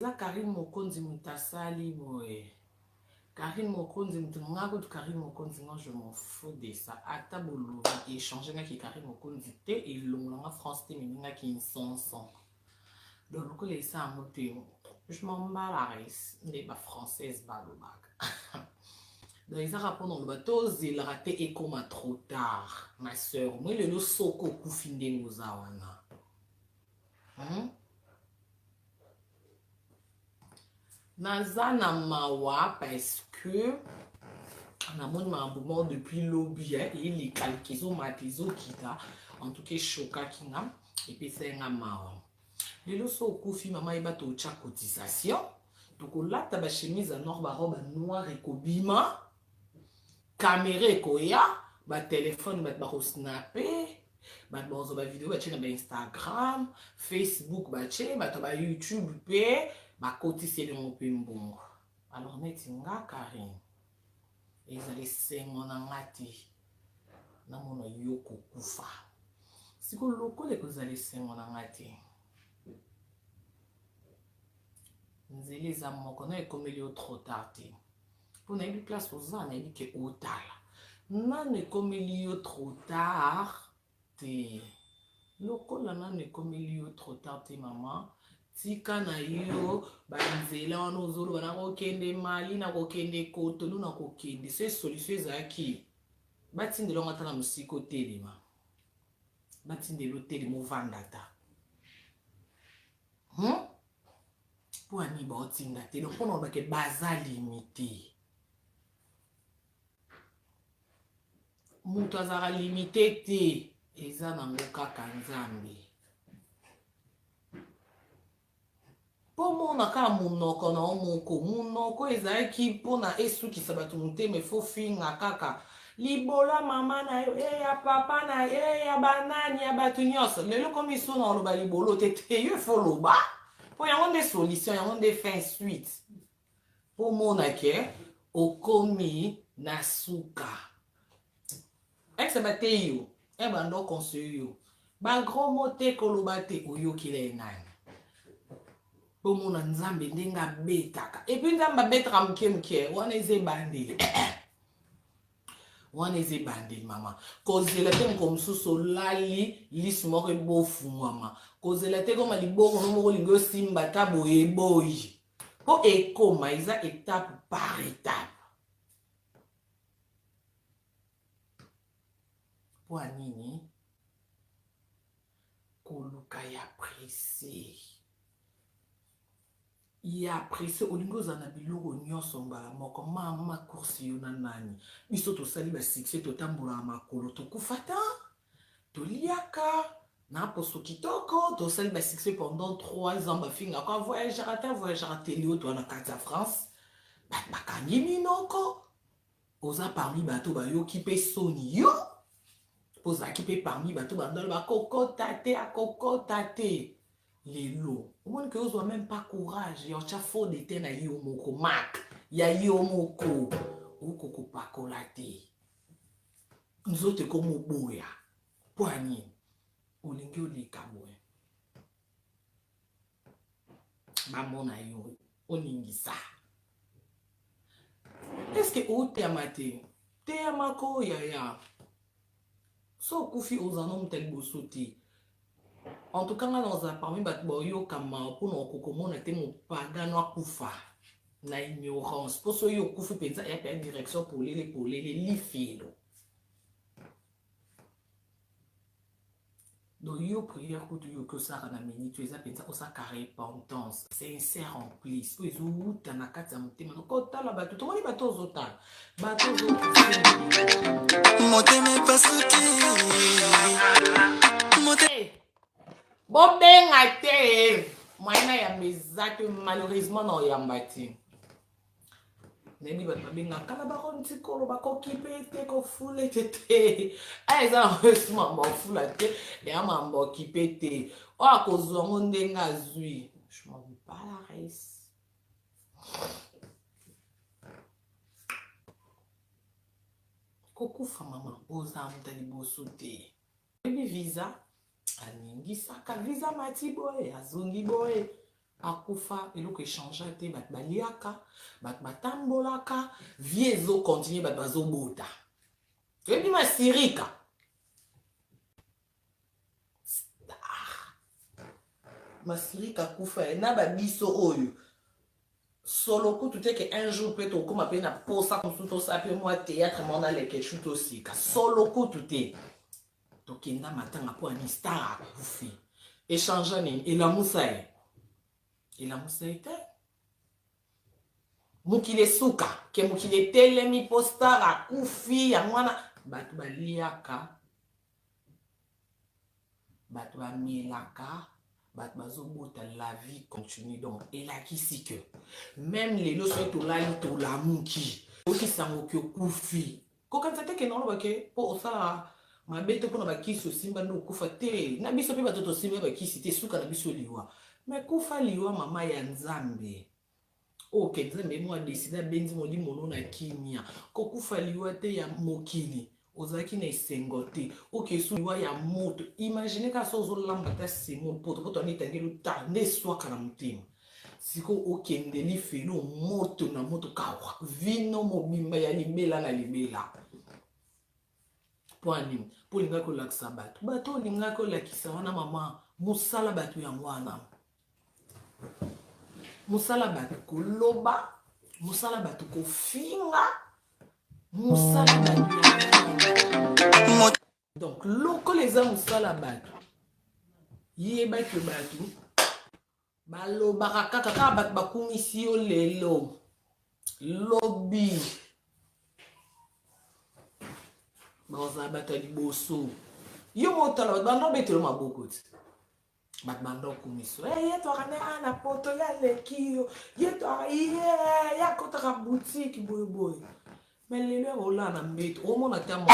Là, Karim Mokonzi Mutasali, Karim Mokonzi Mutasali, Karim Mokonzi, moi je m'en fous de ça. Ata Bolo, échanger avec Karim Mokonzi, et l'on France, qui sont donc, le ça en je m'en bats la race, les françaises, balobac. Donc, ils ont rapport le bateau, ils ont raté et comme trop tard, ma soeur. Moi, le soko koufinde nous awana. Nazana mawa parce que on a mon moment depuis lobby et les calquizo matizo kita en tout cas choka kinga et puis c'est un mawa. Le soko fi maman eba to cha cotisation. Donc là ta ba chemise en or ba robe noire et kobima. Caméra koya ba téléphone ba snapper ba bozo ba vidéo ba tchena ba Instagram Facebook ba tche ba to ba YouTube pe ba cotiser le mon pimbongo alors neti nga Karim ezali sengo na ngati na mona yoko kufa siko loko le kozali sengo na ngati nzeli za moko na ekomeli o trop tard pour na une place aux ans na ke otala na ne komeli yo trop tard te lokola na ne komeli yo trop tard te maman tika na yo banzela wana ozoloba na kokende Mali na kokende Cotonou na kokende se solution ezalaki batindela ngo ata na mosika otelema batindela otelema ovanda ta mpo ani baotinda te donc mpona olobake baza limité moto azalaka limité te eza nango kaka nzambe mpo mona kaka monoko na omoko monoko ezalaki mpona esukisa bato motema efofinga kaka libola mama na yo ya papa na yo ya banani ya bato nyonso lelo komi so na oloba libolo te te yo efoloba mpo yango nde solution yango nde fin suite mpo monake okomi na suka exe bate yo ebando conseil yo bagros mot te koloba te oyokila enani mpo mona nzambe ndenge abetaka epui nzambe abetaka moke wana eza ebandeli wana eza ebandeli mama kozela te moko mosusu olali lisi moko ebofungwama kozela te koma liboko no moko olingi osimba ta boye boyi mpo ekoma eza étape par étape mpo anini koluka ya presse ya presse olingi oza na biloko nyonso mbala moko mama kursi yo na nani biso tosali basuccès totambolaka makolo tokufa ta toliaka na poso kitoko tosali basuccès pendant 3 ans bafingaka voyagera te lio toa na kati ya France bakangi minoko oza parmi bato bayoki mpe soni yo ozalaki mpe parmi bato bandalo bakokota te lelo omoni ke ozwa même pas courage ya otya fo de te na yo moko mak ya yo moko okokopakola te nzoto ekomi oboya mpo anini olingi oleka boye bamona yo oningisa eske oteyama te teyamako yaya so okufi ozana omuta liboso te en tout cas nga naza parmi bato bayokama mpona okokomona te mopagano akufa na ignorance mpo so yo okufi mpenza ya pe direction polele lifelo donc yo prière kutu yo kosaka na minute eza mpenza osaka repentance sincère en plus po ezowuta na kati ya motema nokotala bato tomoni bato ozotala bato motema epasuki bobenga te mwana ya meza te malheureusement na oyamba te nayebi bato babengaka na bakontikolo bakokipe te kofula ete te eza na mamba ofula te eya mamba okipe te oyo akozwa ngo ndenge azwi je m'en pas la res kokufa mama oza muta liboso te ebi visa aningisaka visa mati boye azongi boye akufa eloko echange te bato baliaka bato batambolaka vie ezokontinue bato bazobota toyebi masirika masirika akufa na babiso oyo solo kutu te ke un jour mpe tokóma mpe na posa mosusu tosala mpe mwa théâtre mona lekechu tosika solo kutu te tokenda matanga mpo ani star akufi echange nini elamusa ye te mokili esuka ke mokili etelemi mpo star akufi yango wana bato baliaka bato bamelaka bato bazobota la vie continue donc elakisi ke même lelo soki tolali tolamuki okisango ke okufi kokanisa te ke naoloba ke mpo osala mabe te mpona bakisi osimba nde okufa te na biso mpe bato tosimba bakisi te suka na biso liwa me kufa liwa mama ya nzambe oke nzambe mwa deside abenzi molimo na kimia kokufa liwa te ya mokili ozalaki na esengo te okesu liwa ya moto imagine kaka so ozolamba ta semo poto ani etangeli ota nde eswaka na motema siko okendeli felo moto na moto kawa vino mobimba ya libela na libela mpo anini mpo olingaki olakisa bato olingaki olakisa wana mama mosala bato yango wana mosala bato koloba mosala bato kofinga mosala bato ya donc lokola eza mosala bato yebaki bato balobaka kaka bato bakumisi yo lelo lobi bazala bato ya liboso yo motala bato bando betelo maboko te bato bando okumiso ye twaka na poto ya leki yo ye twaka ya kotaka boutique boyeboye me lelo ya kolala na mbeto omona te moko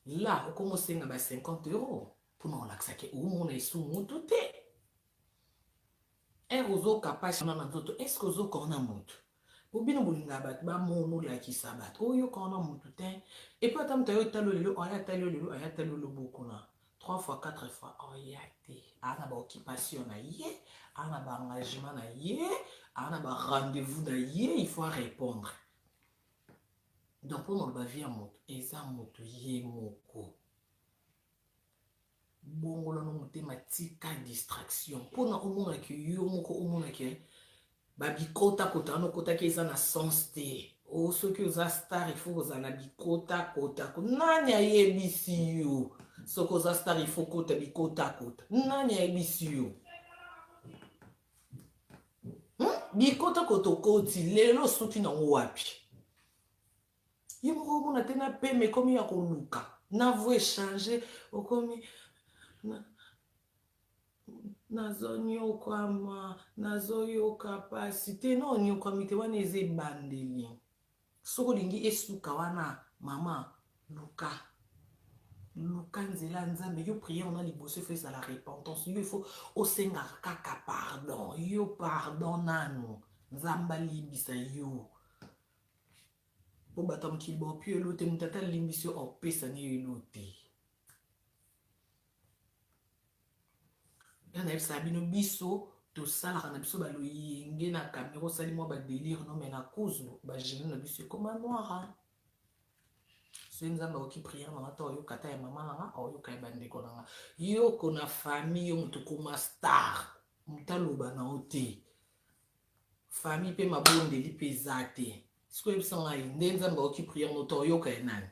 là okomosenga ba 50 euros mpona olakisaki omona esu motu te ere ozokapasi na nzoto eske ozokona motu obino bolinga bato bamona olakisa bato oyokana motu te epuis ata moto ayo talo lelo aya talo lelo aya talo loboko na 3 fois 4 fois oya te ana baoccupation na ye ana baengagement na ye ana barendez-vous na ye il faut répondre donc mpona oloba vie ya moto eza moto ye moko bongolano motema tika distraction mpona omonaki yo moko omonaki babikotakota wana okotaki eza na sens te soki oza star ifo kozala na bikotakota nani ayebisi yo soki oza star ifo kota bikotakota nani ayebisi yo bikotakota okoti lelo soki nango wapi ye moko omona te na peme ekomi ya koluka na vo échange okomi nazonyokwama nazoyoka pasi te no onyokwami te wana eza ebandeli soki olingi esuka wana mama luka nzela nzambe yo priere na liboso efo ezala repentance yo efo osengaka kaka pardon yo pardon nanu nzambe alimbisa yo po bato mokili baopi elo te moto ata alimbisi yo opesani yo elo te nayebisaka bino biso tosalaka na biso baloyenge na kamera osali mwa badelire no me na kuzu bagene na biso ekoma noira soki nzambe akoki priere nanga to oyoka ata ya mama nanga aoyoka ya bandeko nanga yoko na famille yo moto koma star moto aloba na yo te famille mpe mabondeli mpe eza te sikoyo yebisa ngai nde nzambe akoki priere no to oyoka ya nani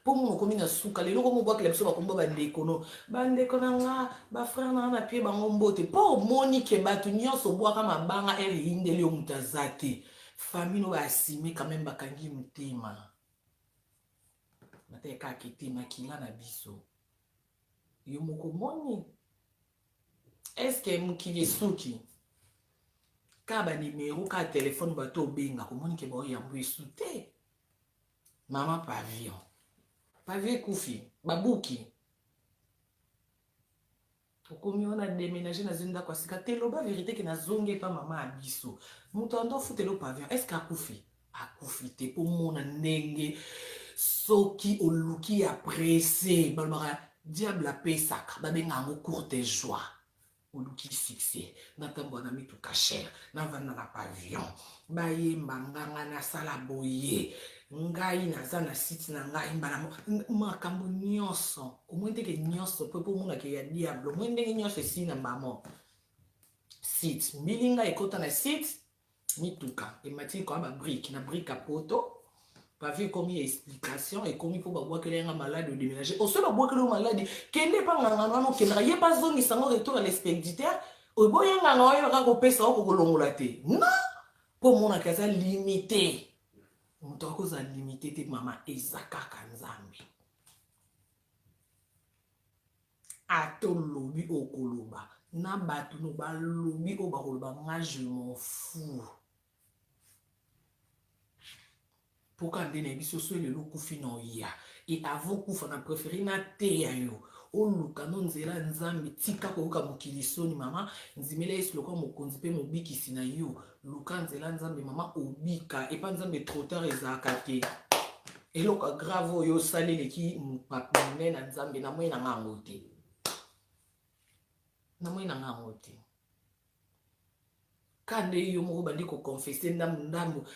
po mono okomi na suka lelo komobwakela biso bakomba bandeko na nga bafrere na nga na pie bango mbote mpo omoni ke bato nyonso obwaka mabanga ere eyindeli yo moto aza te famille no baasime quand même bakangi motema bateka kete makila na biso yo moko moni eske mokili esuki ka banimero ka telefone bato obenga komoni ke baoyambo esu te mama pavillon ekufi babuki okomi wana déménager na zenda kwa sika te loba vérité ke nazongi epa mama ya biso moto ando futelo pavillon eske akufi te mpo mona ndenge soki oluki ya presse balobaka diable apesaka babenga yango courte joie oluki succès natambola na mituka cher navanda na pavillon bayemba nganga nasala boye ngai naza na site na ngai mbala makambo nyonso omoi ndenge nyonso mpe mpo omonaka ya diable omoi ndenge nyonso esi na mbamo site mbilinga ekota na site mituka emati koya babrike na brike apoto pavi ekomi explication ekomi mpo babwakeli yanga malade odéménage oso babwakeli yo malade kende mpa ngangano wana okendaka ye mpa zongisango retour à l'expéditeur oboya nganga oyo kaka kopesa oko kolongola te non mpo omonaka eza limité moto akozala limité te mama eza kaka nzambe atolobi okoloba na bato no balobi oyo bakoloba nga je m'en fous poka nde na biso so elelo okufi na oya e avant kufa na préféré na teya yo oluka no nzela nzambe tika koyoka mokili soni mama nzimela yesu lokwa mokonzi mpe mobikisi na yo luka nzela nzambe mama obika epa nzambe trop tard ezalaka te eloko grave oyo osaleleki monene na nzambe na moi na ngango te na moi na ngango te kande yo moko bandi koconfesse ndambu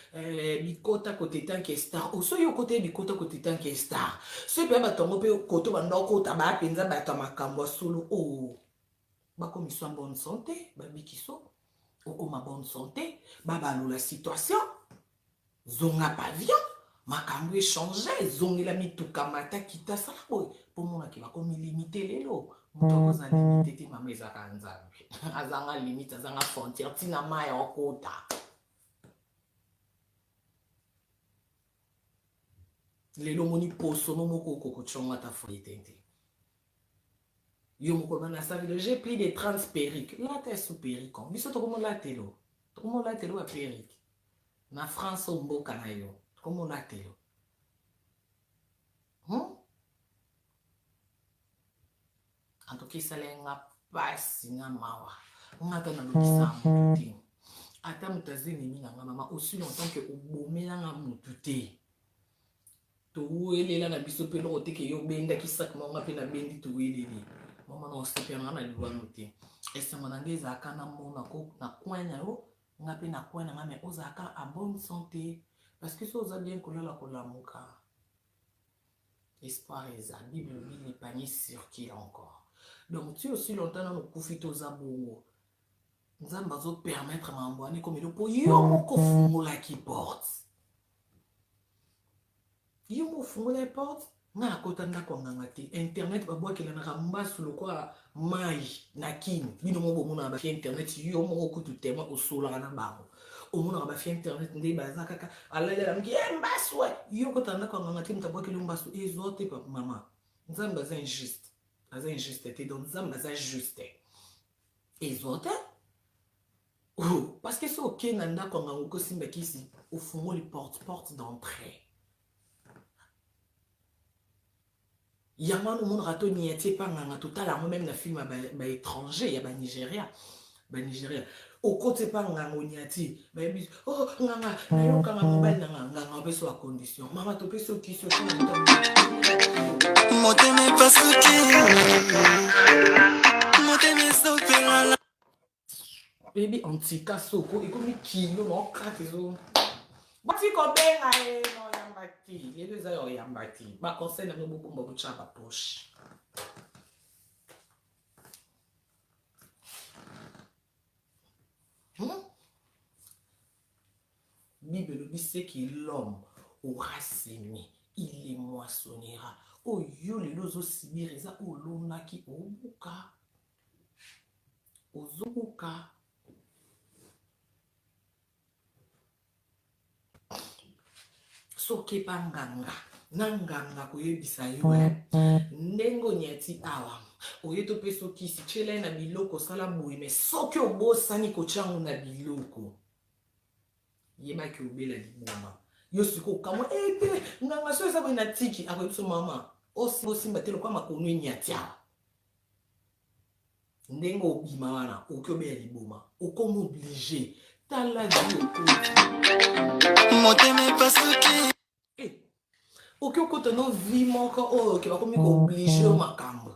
bikota kote tanke star oso yo kote bikota kote tanke star so pe batongo pe koto bandokota bapenza bato makambo solo o bakomiso en bonne santé babikiso okoma bonne santé babalola situation zonga pavillon makambo échanger zongela mituka mata kita sala boy po mona ki bakomi limité lelo moto akoza limité te mama ezaka nzambe azanga limite azanga frontière tina maya okota lelo moni poso no moko kokochonga ta foyetente yo moko bana savi j'ai pris des 30 perruques là t'es sous perruque biso to komo la telo a perruque na France mboka na yo komo la telo en tout cas salenga pasi nga mawa ngata na lokisa mutu ata mutazini mina nga mama aussi longtemps que obomela nga mutu te to welela na biso pe loko te ke yo benda kisaka mama pe na bendi to weleli mama na osepe nga na liwano te esema na ngeza kana mona ko na kwena yo nga pe na kwena nga me ozaka a bonne santé parce que so oza bien kolala kolamuka espoir eza bible bi les paniers circulent encore. Donc, tu aussi longtemps dans le confito zabongo. Nzamba zo permettre mamboane comme il po yo moko fungola ki porte. Yo mo fungola porte na kota ndako nganga te. Internet babwa kela na mbasu lokwa mai na kini. Bino mo bomona ba internet yo mo kutu tema osola na bango. Omona ba internet nde baza kaka alalela mki mbasu yo kota ndako nganga te mtabwa kela mbasu ezote pa mama. Nzamba za injuste. Aza injuste te donc nzambe aza juste ezote parce que so oke na ndako nganga okosimba kisi ofungoli porte d'entrée yango wana omonaka to niati epa nganga totala yango même na film ya baétranger ya banigeria okoti epa nganga oniati bayebi nganga nayokanga mobali na nganga opesi wa condition mama topesi okisi motema epasuki motema esopelala baby antika soko ekomi kilo na okate zo bati kobenga no yamba ti lelo eza yo yamba ti baconseil na ngo bomba botya bapoche Bible le dit c'est que l'homme aura semé, il les moissonnera. Oh yo les lozo sibiriza o lonaki obuka. Ozobuka. Soke panganga. Nanganga koyebisa yo ndengo nyati awa. Oyeto peso kisi chele na biloko sala boui mais soki obosani ko chango na biloko. Yeba ki obela liboma yo siko kamo ete nganga so esa bina tiki akoyiso mama osimba telo kwa makonu nyatia ndengo obima wana okiobela liboma okomo obligé tala dio moteme pasuki okokota no vi moko oyo ke bakomi ko obligé makambo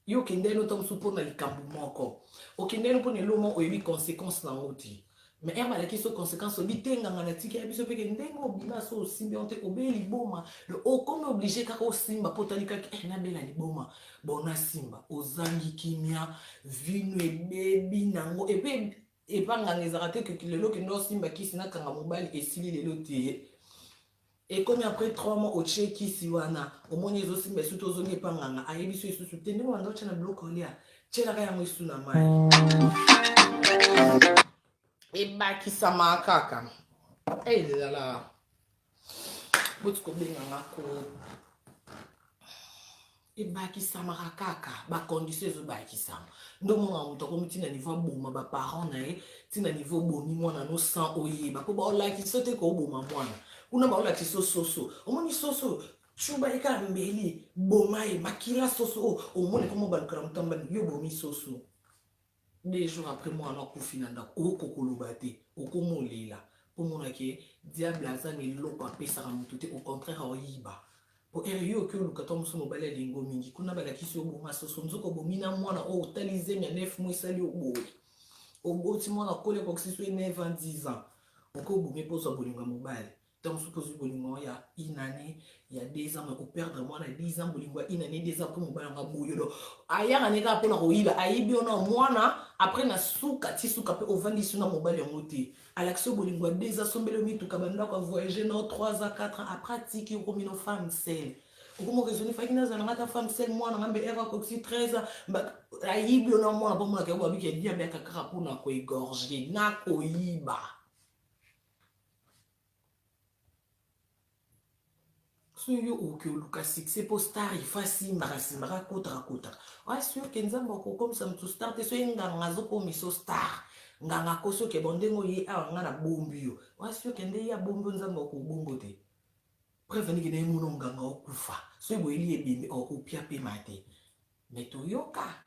yo kende no tam supo na likambu moko okende no pone lomo oyebi conséquence na ngoti mais erba la kiso conséquence obitenga ngana tiki ya biso peke ndengo obima so osimbi onte obe liboma le okome obligé kaka osimba potali kaka na bela liboma bona simba ozangi kimia vino ebebi nango epe epanga ngezaka te ke lelo ke ndo simba kisi na kanga mobali esili lelo te. Et comme après 3 mois au Tchéki, Siwana, au moins ils aussi, mais surtout aux Népanganga, à Ebisu et sous tenez moi dans le bloc en lien. Tchéla Raya Moussuna Mai. Et Baki Samakaka. Eh là là. Botsko Bengangako. Et Baki Samarakaka. Ba condition zo Baki Sam. Ndo mona mutoko mutina niveau boma ba parents na e, tina niveau boni mwana no sang oyeba. Ko ba ola ki sote ko boma mwana. Kuna baola tiso soso omoni soso chuba eka mbeli bomae makila soso omoni komo balukala mutamba yo bomi soso 2 jours après moi on a kufina nda okokoloba te okomolela pomona ke diable azani loko apesa ka mutu te au contraire oyiba po yo ke lukato muso mobale lingo mingi kuna bala kiso boma soso nzoko bomina mwana o talize mia 9 mois sali oboti mwana kole ko kiso 9 ans 10 ans oko bomi poso bolinga mobile. Donc, suppose que il y a une année, il y a 2 ans, mais au perdre moi, 10 ans, une année, 2 ans, pour mon bain, on va bouillir. Ailleurs, on est là pour la roïba. Aïe, on a moi, après, na souka, tisouka, au 20 sur mon bain, on monte. À l'action, bolingwa, 2 ans, son belomi, tout kabanda, quoi, voyager, non, 3 ans, 4 ans, à pratiquer, comme une femme seule. Comment raisonner, fait qu'il y a une femme seule, moi, on a un Eva Coxy 13 ans, aïe, on a moi, bon, moi, qui a bien, bien, kakara, pour na ko égorger, na ko yiba. Yo oke luka succès pour star ifasi mara kota. Ouais sûr que nzamba ko comme ça mtu star te so nganga zoko miso star. Nganga ko so ke bondengo ye a ngana bombio. Ouais sûr que nde ya bombo nzamba ko bombo te. Prévenir que ne muno nganga okufa. So bo eli ebimi okupia pe mate. Mais to yoka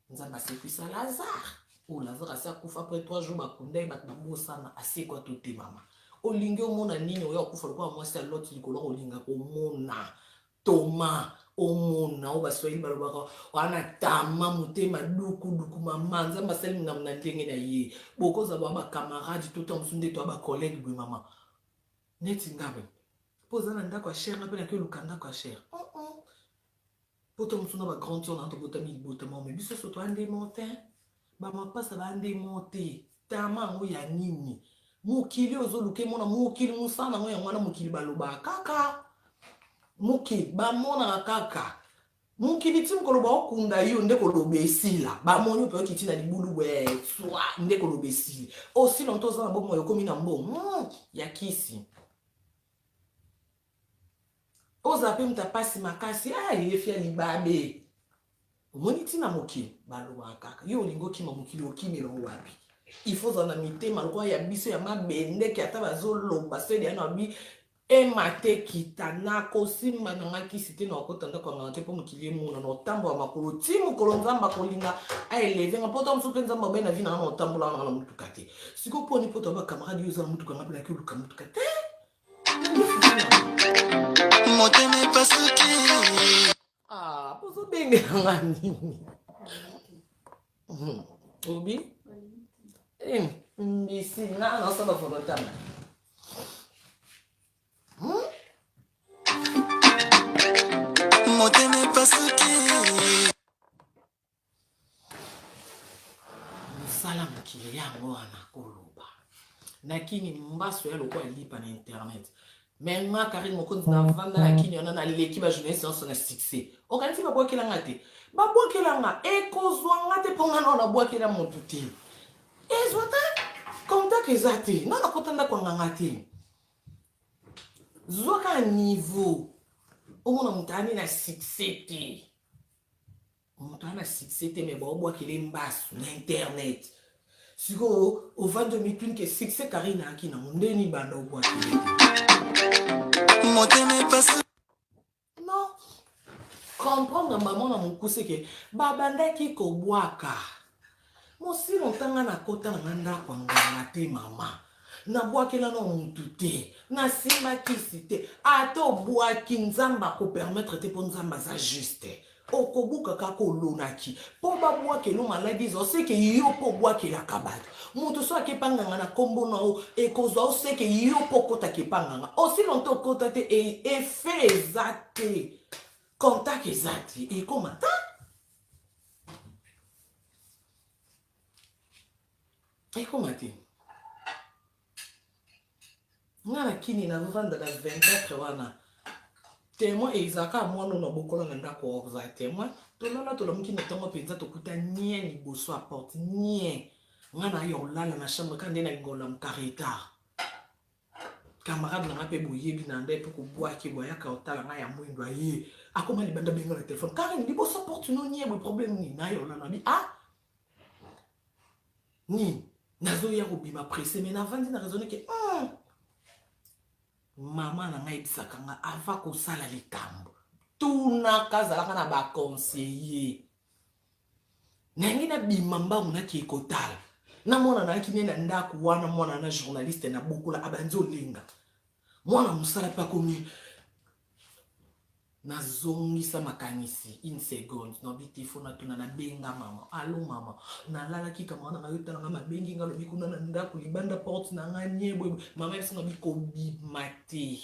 nzamba se fisa Lazare. O Lazare asa kufa après 3 jours bakunda bat babosana ase kwa tote mama. Olinge omona nini oya okufa lokwa mwasi aloti likolo olinga komona toma omona o baswahili balobaka wana tama mutema duku mama nzamba sali na ndenge na ye bokoza ba camarade tout en sunde to ba collègue bwe mama neti ngabe poza na ndako cher na pe na ke lukanda kwa cher poto musuna ba grand tour na to botami botama mais biso so to ande monter ba mapasa ba ande monter tama ngo ya nini mukili ozoluke mona mukili musana ngo ya mwana mukili baloba kaka mukili ba mona kaka mukili tim koloba okunda yo ndeko lobesila ba monyo pe okiti na libulu we swa ndeko lobesili aussi longtemps za bomo yo komi na mbo ya kisi oza pe mtapasi makasi ye fia libabe omoni tina mukili baloba kaka yo lingo kima mukili okimelo wapi. Il faut en amiter malgré ya biso ya mabende ki ata bazoloba so ya na bi emate kitana kosimba nanga kisite na okotanda kwa ngante po mukili muna no tambo makolo timu kolonzamba kolinga a elever nga poto msupe nzamba bena vina na otambola na mutuka te siko poni poto ba camarade yo za mutuka ngapela ki luka mutuka te moteme pasuki poso benge ngani obi ici, non, ça va faire le temps. Moteme pasuki. Musala mukili yango wana koloba. Nakini mbaso ya lokwa lipa na internet. Mais nga Karine mokonzi na vanda nakini ona na leki ba journée séance na succès. Okanisi ba bwakela ngate. Ba bwakela nga ekozwa ngate ponga na bwakela mutu te. Ezwata contact ezate nana kotanda kwa ngangate zoka niveau omona mutani na succès te mutani na succès te mais bo kile mbasu na internet siko au 2021 que succès Karina akina ndeni banda obwa kile moteme passe non comprendre maman na mukuse ke babandaki ko bwaka mosi montanga na kota na ndako nganga te mama na bwakela no mutu te na simba kisi te ato bwaki nzamba ko permettre te po nzamba za juste okobuka kaka olonaki po babwakela maladi zo seke yo po bwakelaka bato moto so akepa nganga na nkombo na o ekozwa o seke yo po okotaka epa nganga osi lonto okota te efe eza te contact eza te ekoma ta ekoma te nga na kini na vanda na 24 wana témoin ezaka mwana na bokola na ndako oza témoin tolala tolamuki na ntongo mpenza tokuta nie liboso ya porte nie nga na yo olala na chambre ka nde na lingola mkaretard camarade nanga mpe boyebi na nde mpe kobwaki boyaka otala nga ya mwindo aye akoma libanda benga na telefone kare liboso porte no nie boye problème nini na yo olala bi ah nini nazoya kobima pressé mais navandi na raisonne ke mama na ngai ebisaka nga ava kosala likambo tunaka azalaka na baconseiller nangi na bima mbangu naki ekotala na mwana naki ne na ndako wana mwana na journaliste na bokola abanzi olinga mwana mosala mpe akomi nazongisa makanisi une seconde nobiti fo natuna na benga mama alo mama nalalaki kama na ngayo tala nga mabengi nga lobi kuna na ndako libanda porte na nga nyebwe mama esinga bikobima te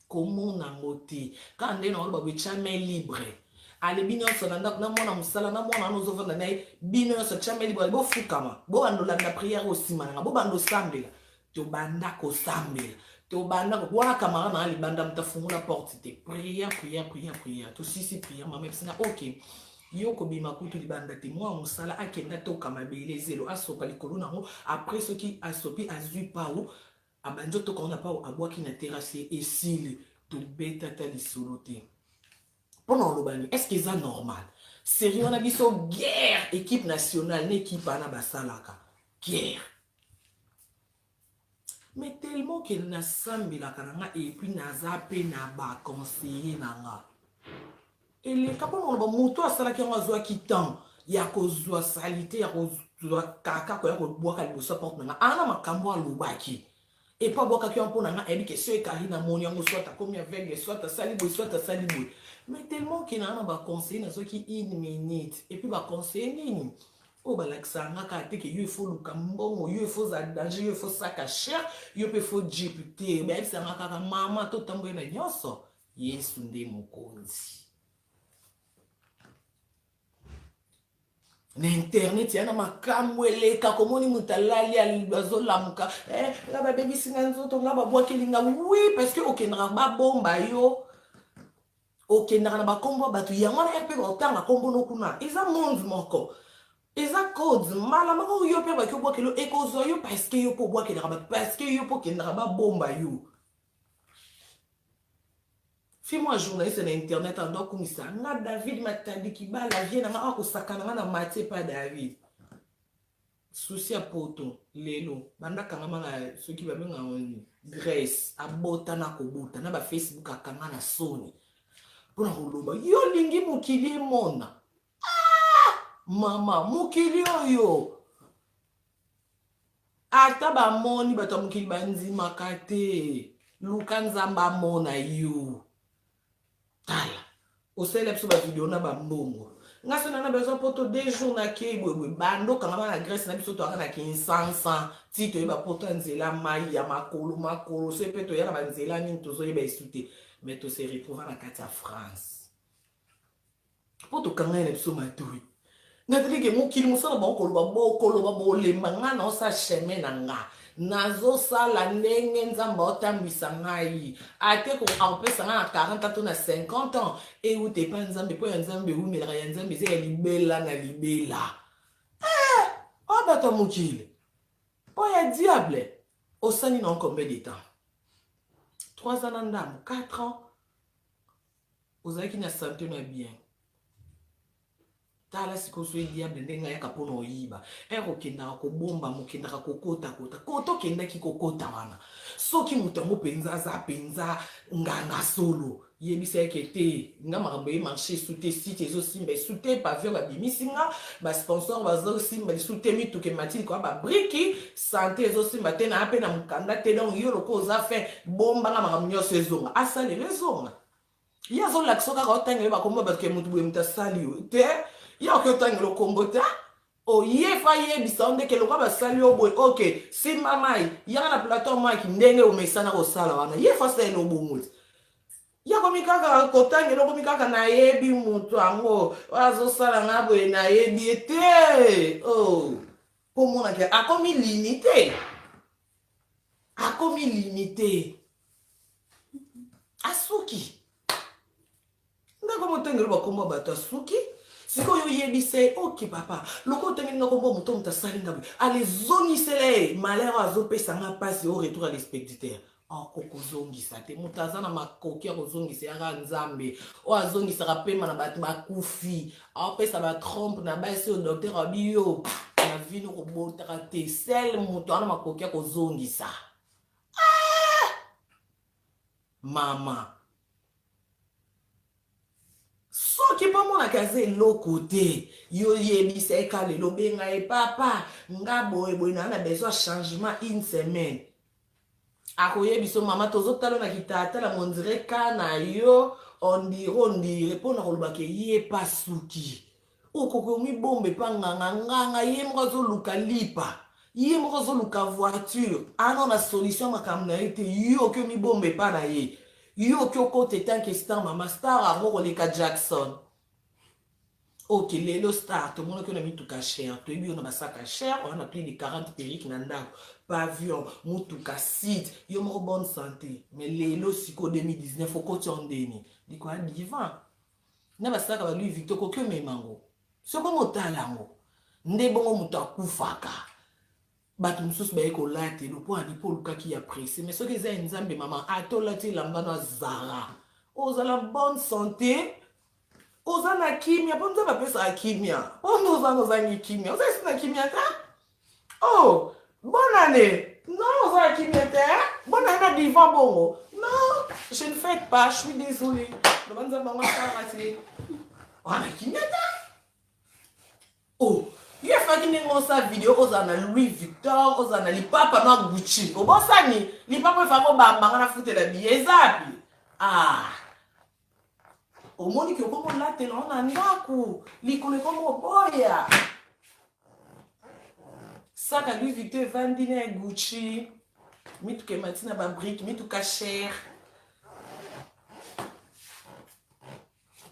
komona ngo te ka nde na oloba bwe chame libre ale bino nyonso na ndako na mwana mosala na mwana anozovanda na ye bino nyonso chame libre bofukama bobandolanda priere osima na nga bobanda osambela tobanda kosambela tobanda wana kamara na libanda mtafungula porte te prière to sisi prière mama esinga ok yo kobima kutu libanda te mwa mosala akenda toka mabele zelo asopa likolo nango après soki asopi azwi pao abanzo tokona pao abwaki na terrasse esili tobeta ta lisolo te mpona olobani est-ce que eza normal sérieux wana biso guerre équipe nationale na équipe ana basalaka guerre mais tellement que na sambelaka na nga et puis naza pe na baconseiller na nga eleka mpona oloba moto asalaki yango azwaki temps ya kozwa salite ya kozwa kaka koya kobwaka liboso ya porte na nga ana makambo alobaki epo abwakaki yango mpona nga ayebi ke so ekari na moni yango soit akomi aveugle soit asali boye soit asali boye mais tellement que na baconseiller nazwaki 1 minute et puis baconseiller nini o balakisa nga ka te ke yo ifo luka mbongo yo ifo za danger yo ifo saka cher yo pe fo jeep te bayebisa nga kaka mama totamboye na nyonso yesu nde mokonzi na internet yana makambo eleka komoni moto alali azolamuka nga babebisinga nzoto nga babwakelinga oui parce que okendaka babomba yo okendaka na bakombo bato yango wana mpe baotanga kombo nokuna eza monde moko eza code mala moko yo mpe baki obwakelo ekozwa yo parce que yo mpo obwakelaka bato parce que yo mpo okendaka babomba yo fais-moi journaliste na internet ando akumisa nga David Matadiki bala vie na nga akosakana nga na Mathieu pa David souci ya poto lelo bandaka nga manga soki babenga Grace abota na kobota na ba Facebook akanga na Sony pona koloba yo lingi mokili mona mama mokili oyo ata bamoni bato ya mokili banzimaka te luka nzambe amona yo tala osala biso bavideo na bambongo nga so nana besoin poto 2 jours na kei bwebwe bando kanga na Grèce na biso toyaka na kinsansa ti toyeba poto ya nzela mai ya makolo so mpe toya na banzela nini tozoyeba esu te mais tose retrouva na kati ya France po tokanga na biso matoi natalike mokili mosala bakoloba bokoloba bolemba nga na osa chemin na nga nazosala ndenge nzambe otambwisa ngai ate kopesa nga na 40 to na 50 ans eute epa nzambe mpo ya nzambe eumelaka ya nzambe eza ya libela na libela oyo bato ya mokili mpo ya diable osali na combien de temps 3 ans na ndambo 4 ans ozalaki na santé na bien tala sikoso diable ndenge ayaka mpona oyiba okendaka kobomba mokendaka kokota koto okendaki kokota wana soki moto yango mpenza aza mpenza nganga solo yebisa yeke te nga makambo ye marché esu te site ezosimba esu te pavio babimisi nga basponsor bazosimba lisu te mituke matili koya babriki sante ezosimba te na mpe na mokanda te donc yo loko oza fin bomba nga makambo nyonso ezonga asaleli ezonga ya zo la soka ka tangelo ba kombo parce que mutu bwe mutasali te ya ko tangelo kombo ta o ye fa ye bisonde ke lokwa basali obwe OK si mamai ya na plateau maki ndenge o mesana ko sala wana ye fa sa no bomuti ya komikaka kotangelo komikaka na yebi mutu ango azo sala ngabwe na yebi ete oh komona ke akomi limité asuki ndako motengelo bakombo bato asuki sikoyo yebise OK papa loko tengeli ngakombo moto mutasali ngabwe ale zongisele malheur azopesa nga pasi au retour à l'expéditeur akokozongisa te moto aza na makoki ya kozongisa yaka nzambe oyo azongisaka pema na bato bakufi aopesa batrompe na basi oyo docteur abi yo na vino kobotaka te sele moto ana makoki ya kozongisa mama soki mpo monaka aza eloko te yo yebisa eka lelo benga ye papa nga boyeboye na besoin changement une semaine akoyebiso mama tozotala na kitatala mondire ka na yo ondire mpona kolobaka ye pa suki okoki omibombe mpa nganganganga ye moko azoluka lipa ye moko azoluka voiture ano na solution makambo na ye te yo oki omibombe mpa na ye yo oki okote tanke star mama star ango koleka Jackson OK lelo star to mona ko na mituka cher to ebi on a basaka cher on a plus de 40 perruques na ndako pavillon mutuka site yo mo bonne santé mais lelo siko 2019 oko tiondeni diko divan na basaka ba Louis Vuitton ko memango soko motala ngo nde bongo mutakufaka bato mususu ba eko late lo po ani po lukaki ya pressé mais soki za nzambe mama atolati lambano zara ozala bonne santé ozana kimia ponza bapesa kimia pondo ozana ozangi kimia ozasi na kimia ta oh bonne année non ozana kimia ta bonne année na divan bongo non je ne fête pas je suis désolée le banza bango sarati wana kimia ta oh il a fallu que sa vidéo ozana Louis Vuitton ozana lipapa na Gucci obosani lipapa famo bamba na fute la billet zapi omoni ki okomo latela na ndako likolo komo boya saka Louis Vuitton vandine Gucci mituke matina ba brique mituka cher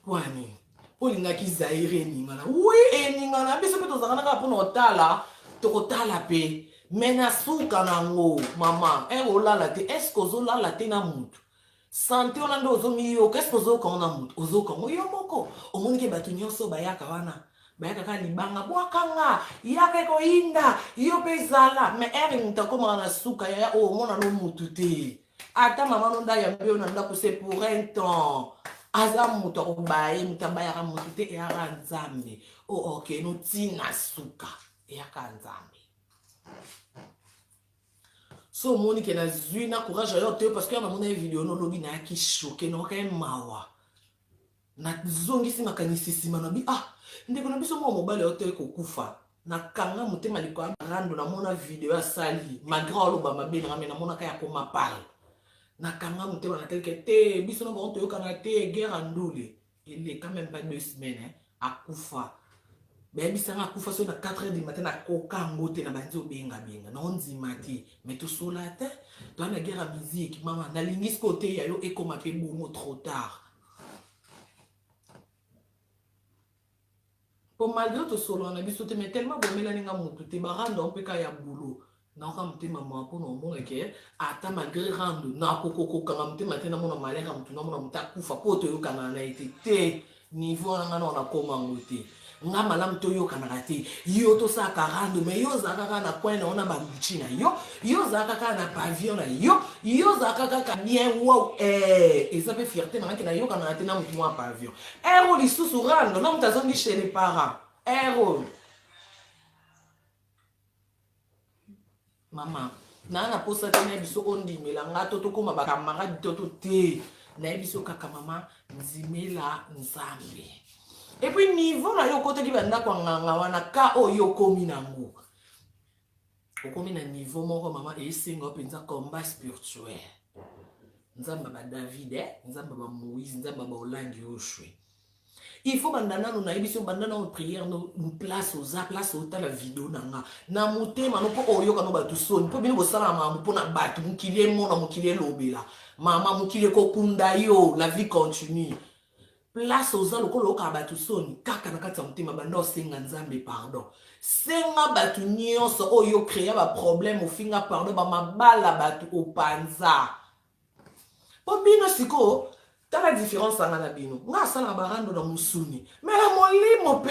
kwani olingaki zaire eningana oui eningana biso mpe tozalaka kaka mpona otala tokotala mpe me na suka nango mama olala te eske ozolala te na mutu sante wana nde ozomiyoka eske ozokongo na mutu ozokongo yo moko omonike bato nyonso bayaka wana bayakaka libanga bwakanga yaka ekoyinda yo mpe ezala me ere mutu akomaka na suka yaya omona no mutu te ata mama no nda yambe yo na ndako se pour un temps aza mutu akobaye mutu abayaka mutu te eyaka nzambe OK no ntina suka eyaka nzambe so omoni ke nazwi na courage ayo te parce que namona video nolobi nayaki choke naoka mawa nazongisi makanisi nsima na bi ndeko na biso mwa mobali oyo te kokufa nakanga motema likolo ya rando namona video asali malgré oloba mabe nanga me namonaka ya koma pale nakanga motema na teleke te biso na bango toyokana te guerre andule il est quand même pas 2 semaines akufa bayebisanga akufa so na 4h du matin nakoka yango te na bandi obengabenga na ondima te mais tosola te toa na guerre ya musique mama nalingisi kote ya yo ekoma mpe bongo trop tard po malgré tosolola na biso te mais tellement bomelani nga motu te barando mpeka ya boulot naoka motema mwa mpona omona ke ata malgré rando nakokokokanga motema te namona malere ya motu namona motu akufa mpo toyokana na ye te niveau nanga na nakoma yango te nga malamu toyokanaka te yo tosaka rando mais yo ozalaka kaka na coin na ona baguchi na yo ozalaka kaka na pavillon na yo ozalaka kaka bien wow eza mpe fierté nangaki nayokanaka te na motu mwa pavillon ero lisusu rando na motu azongi chez les parents ero mama na na posa te na biso ondimela nga to tokoma bakamarade toto te na biso kaka mama nzimela nzambe et puis niveau na yo koteki bandako nganga wana ka oyo komi nango okomi na niveau moko mama esenga penza combat spirituel nzamba ba David, nzamba ba Moïse, nzamba ba Olangi Oshwe. Il faut bandana no na ebiso bandana no prière no place aux ta la vidéo nanga na motema no po oyoka no batu soni po bino bosala mamu po na batu mukile mona mukile lobela mama mukile ko kunda yo la vie continue place aux lokolo ka batu soni kaka na kati ya motema banda osenga nzambe pardon senga batu nyonso oyo créer ba problème ofinga pardon ba mabala batu opanza po bino siko dans la différence à la bino nga sala barando na musuni mais la molimo pe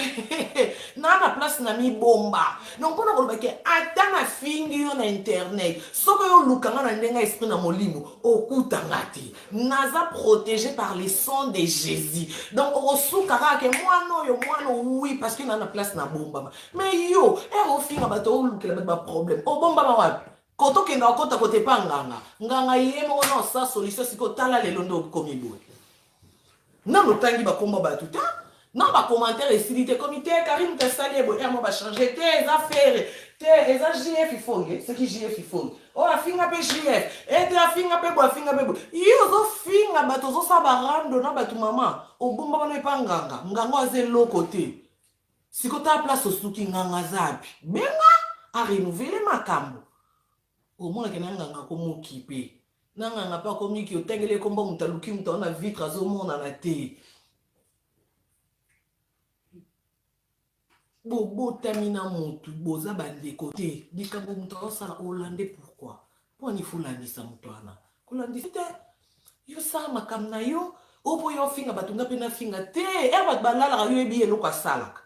na na place na mi bomba donc on a kolba ke ata na fingi yo na internet soko yo lukanga na ndenga esprit na molimo okuta ngati naza protégé par les sang de Jésus donc osuka ka ke mwana oui parce que na na place na bomba mais yo e ofinga bato lukela ba problème o bomba ba wapi koto kenda okota kote panganga nganga yemo na sa solution siko tala lelo ndo komi boy non autant ba komba ba tout non ba commentaire et silité comité Karim Tassali bo mo ba changer tes affaires tes JF il faut ce qui JF il faut oh la finga pe JF et la finga pe bo yo zo finga ba to zo sa barando na ba tu mama o bomba ba no panganga nganga azelo côté siko ta place osuki nganga zapi benga a renouveler makambo au moins que nanga ko mokipe nanga pa komi ki otengele komba mutaluki mutaona vitre azomona na te bobo tamina mutu boza bande côté likambo mutao sala hollandais pourquoi pour ni fulandisa mutwana kulandisa yo sa makamna yo opo yo finga batunga pena finga te eba balala yo ebi eloko salaka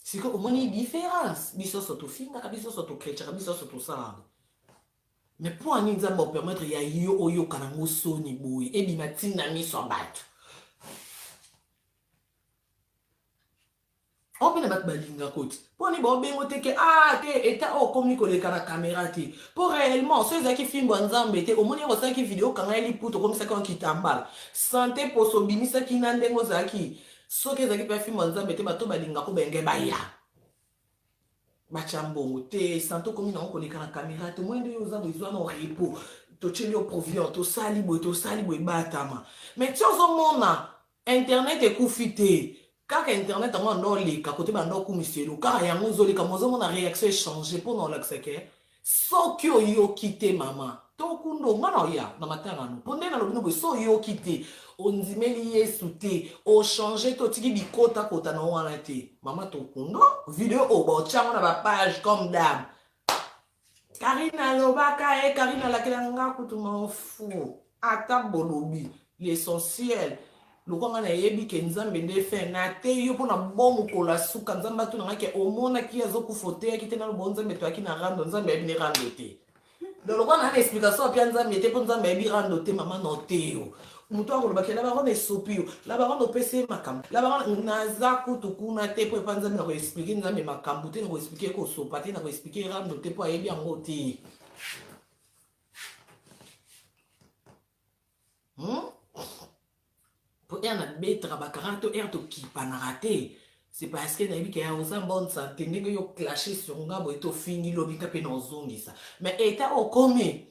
siko omoni différence biso soto finga kabiso soto krecha kabiso soto sala. Mais pour un examen permettre ya yo oyo kanango soni boy e bimatina miso bato on peut battre balinga côté pour ni bon bengo te ke te eta o communique le kana caméra te pour réellement ceux qui filment nzambe te au moins on sait qui vidéo quand elle puto comme ça quand qui tambal santé pour sobimisa ki nandengo zaki so ke zaki pa film nzambe te bato balinga ko benge baya Bachambongo te santo komi na onko leka na caméra te mwende yo za besoin no repos to cheli o proviant to sali boy batama mais tu ozo mona internet ekufite kaka internet ngo ndo leka kote ba ndo kumiselo kaka yango zo leka mozo mona réaction changer pour non l'accès so ki yo kite mama to kundo ngana ya na matanga no ponde na lobino bo so yo kite ondimeli yesu te o changer to tiki bikota kota na wana te mama to kundo vidéo o ba chango na ba page comme dame Karina lobaka Karina la kelanga kutuma fou ata bolobi l'essentiel lokonga na yebi ke nzambe nde fe na te yo pona bomu kola suka nzamba tu na ke omona ki azoku fote ki te na bonzambe to aki na rando nzambe yebi ne rando te donc lokonga na explication pia nzambe te po nzambe yebi rando te mama no te yo mutu akoloba ke la baronde sopi yo la baronde pese makambo la baronde naza kutu kuna te po pa nzambe na ko expliquer nzambe makambo te na ko expliquer ko sopa te na ko expliquer rando te po yebi yango te pour un betra bakarato erto qui panarate c'est parce que nabi que en bonne santé ndenge yo clasher sur ngabo eto fini lobika pe no zongisa mais eta o komi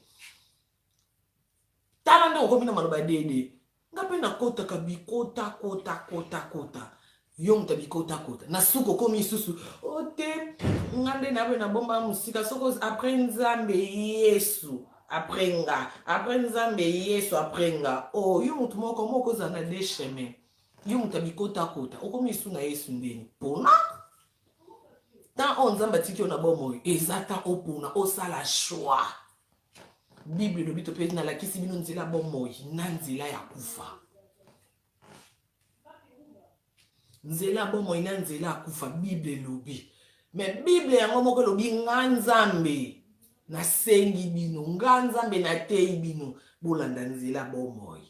tala ndo komi na maloba dede ngape na kota kabikota kota yo mutabikota kota na suko komi susu ote ngande nawe na bomba musika soko après nzambe yesu aprenga nzambe yesu aprenga oh yo mutu moko za na de chemin yo mutabikota kota okomi su na yesu ndeni pona tant on nzamba tiki na bomo ezata opona osala choix bible lobi to pe na la kisi bino nzela bomo na nzela ya kufa nzela bomo ina nzela kufa bible lobi mais bible yango moko lobi nzambe na sengi bino nzambe na tei bino bolanda nzela bomoy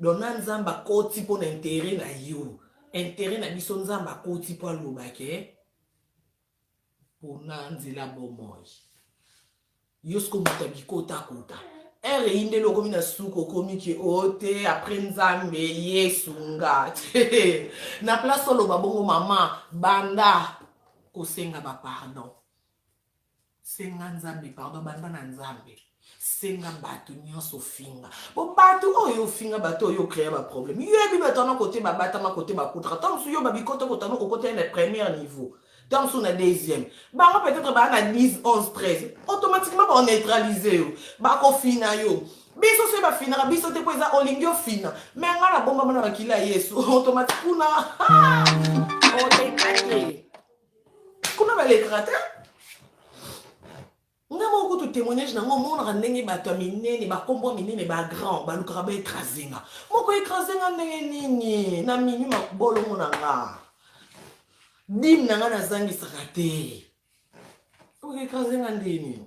dona nzamba koti po na intérêt na yo intérêt na biso nzamba koti po alobake po na nzela bomoy yosko mutabikota kota ere inde loko mina suko komi ki ote après nzambe yesu ngate na place oloba bongo mama banda kosenga ba pardon senga nzambe pardon banda na nzambe senga bato nyonso finga bo bato oyo finga bato oyo créer ba problème yebi bato na côté ba bata na côté ba kutra tant so yo ba bikoto kotano au côté na premier niveau tant so na deuxième ba peut-être ba na 10 11 13 automatiquement ba neutraliser yo ba ko fina yo biso se ba fina biso te poza olingio fina mais ngala bomba mona bakila Yesu automatiquement on est caché kuna ba les cratères nga moko to témoignage nango mona ndenge bato minene ba kombo minene ba grand ba lukara ba écrasenga moko écrasenga ndenge nini na mini makbolo mona nga dim nanga na zangi sakate o écrasenga ndeni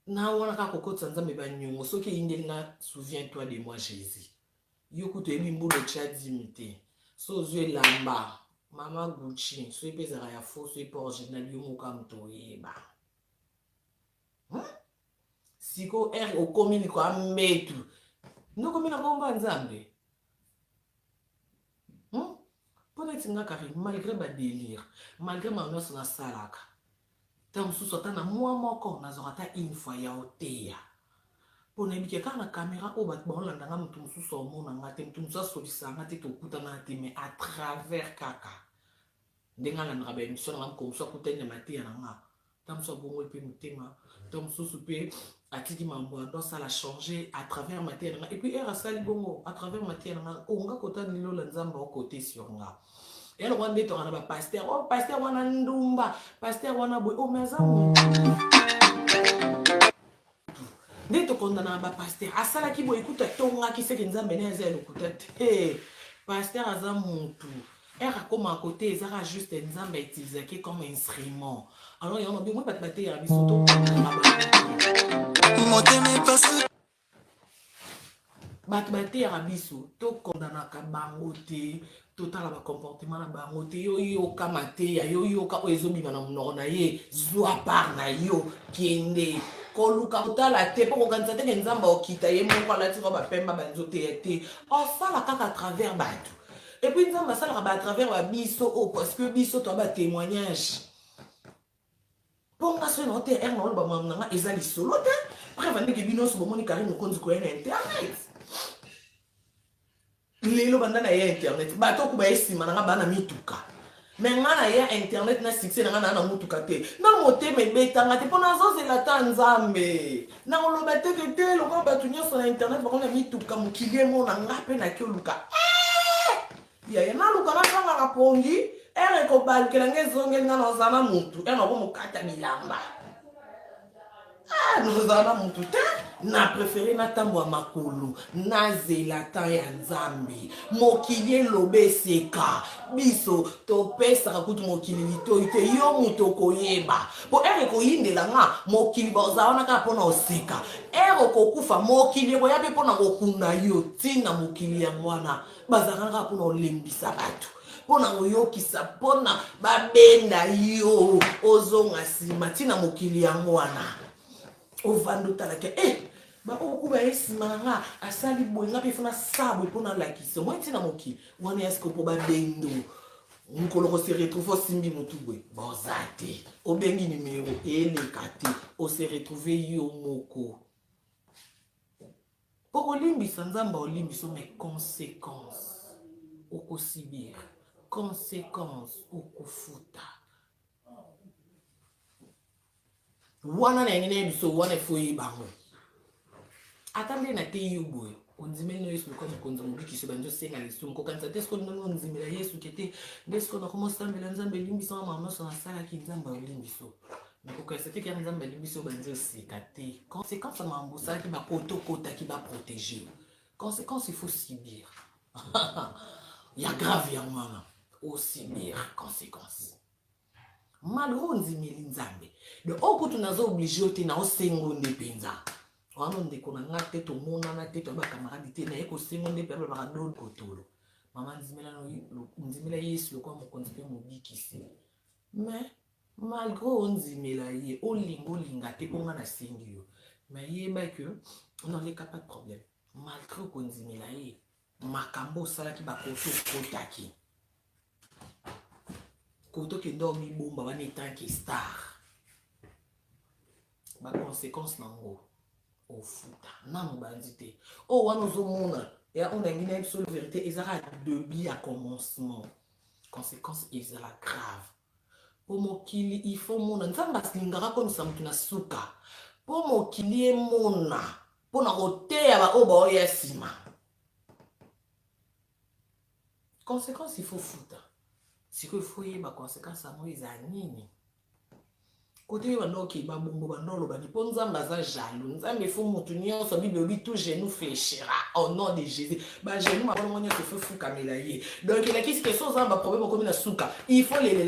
na wana ka kokotsa nzambe ba nyongo soki inde nga souviens-toi de moi Jésus yoko to ebi mbulo cha dimité so zwe lamba Mama Gucci, soy pesara ya faux, soy pas original, yo moka mtoyeba. Siko o komini kwa mbetu. No komina komba nzambe. Pona tinga kari, malgré ba délire, malgré ma noce na salaka. Tam susota na moi moko na zorata une fois ya oteya. Pona bike ka na caméra o bat bon landa nga mutu mususu omona ngate mutu mususu solisa ngate to kuta na te mais à travers kaka ndenga na ngaba émission na ko so kuta na matia na nga tam so bongo pe mutema tam susu pe atiki mambo ndo ça l'a changé à travers matia na et puis era sali bongo à travers matia na nga o nga kota nilo la nzamba o côté sur nga et le rwanda to na ba pasteur o pasteur wana ndumba pasteur wana boy o mazamu nde tokondana ba pasteur asala ki boy ekuta tonga ki seke nzambe ne eza lokuta te pasteur aza mutu era comme à côté ezaka juste nzambe utiliser ki comme instrument alors yo no moi batete ya biso to moteme passe batete ya biso to kondana ka bango te totala ba comportement na bango te yo kamate yo ka ezobima na mnoko na ye zwa par na yo kende koluka kotala te po kokanisa te nzamba okita ye moko alati ko bapemba banzote te osala kaka à travers bato et puis nzamba asalaka ba à travers ba biso parce que biso to ba témoignage ponga so no te er no ba mamnanga ezali solo te bref ndeke bino so bomoni Karine Okonzi ko na internet lelo banda na ye internet bato ko ba esima na bana mituka mais ngana ya internet na succès na ngana na mutuka te na motema ebetanga te pona zozela ta nzambe na koloba te ke te loka bato nyonso na internet bakona mituka mokili mona nga mpe na kioluka ya na luka na kanga na pongi ere ko balkela ngezongeli nga na zana mutu ena ko mokata bilamba nozala mutu te na préféré na tambo ya makolo na zela ta ya nzambe mokili elobe eseka biso topesaka kutu mokili litoi te yo mutu okoyeba po ere koyindela nga mokili bozala wana kaka mpona oseka ere kokufa mokili ekoya mpe mpona kokunda yo ntina mokili yango wana bazalaka kaka mpona olembisa bato mpona koyokisa mpona babenda yo ozonga nsima ntina mokili yango wana ovando talaka ba okuba esima nga asali boye nga pe fona sabwe pona lakisa moi tina moki wana yasko po ba bendo nkolo ko se retrouve simbi mutu boye bozate obengi numéro eleka te o se retrouver yo moko poko limbisa nzamba olimbiso mais conséquences okosibir conséquences okufuta wana na ngene biso wana foi bango atambe na te yubo onzimeli no Yesu kwa mkonzo mubikisho banjo senga lesu mkokanza te sko nono nzimela Yesu kete desko na komo sambela nzambe limbiso mama so na sala ki nzamba olimbiso mkokanza te ki nzamba limbiso banjo sikate conséquence na mbusa ki ba koto kota ki ba protéger conséquence il faut subir ya grave ya mwana aussi subir conséquence malgré nzimeli nzambe de okutu nazo obligé te na osengo nde penza wana ndeko na nga te tomonana te to ba camarade te na ye kosengo nde pe ba don kotolo mama nzimela Yesu lokwa mokonzi pe mobikisi mais malgré onzimela ye olinga te ponga na sengi yo mais yeba que on n'est pas de problème malgré konzimela ye makambo salaki ba koto kotaki koto ke ndo mi bomba wana etanki star conséquence nango au futa na mobandité oh wana ozomona ya on a une seule vérité ezala début à commencement conséquence ezala grave po mokili il faut mona nzambe asilingaka konisa motu na suka po mokili emona mpona koteya baoyo baoya nsima conséquence il faut futa sikoyo il faut yeba conséquence yango eza nini côté bando ki babongo bando ba mpo nzambe aza jaloux nzambe il faut motu nyonso bible obi tout genou fléchira au nom de Jésus ba genou mabona nyonso faut fukamela ye donc il a qu'est-ce que ça nzambe problème comme na suka il faut les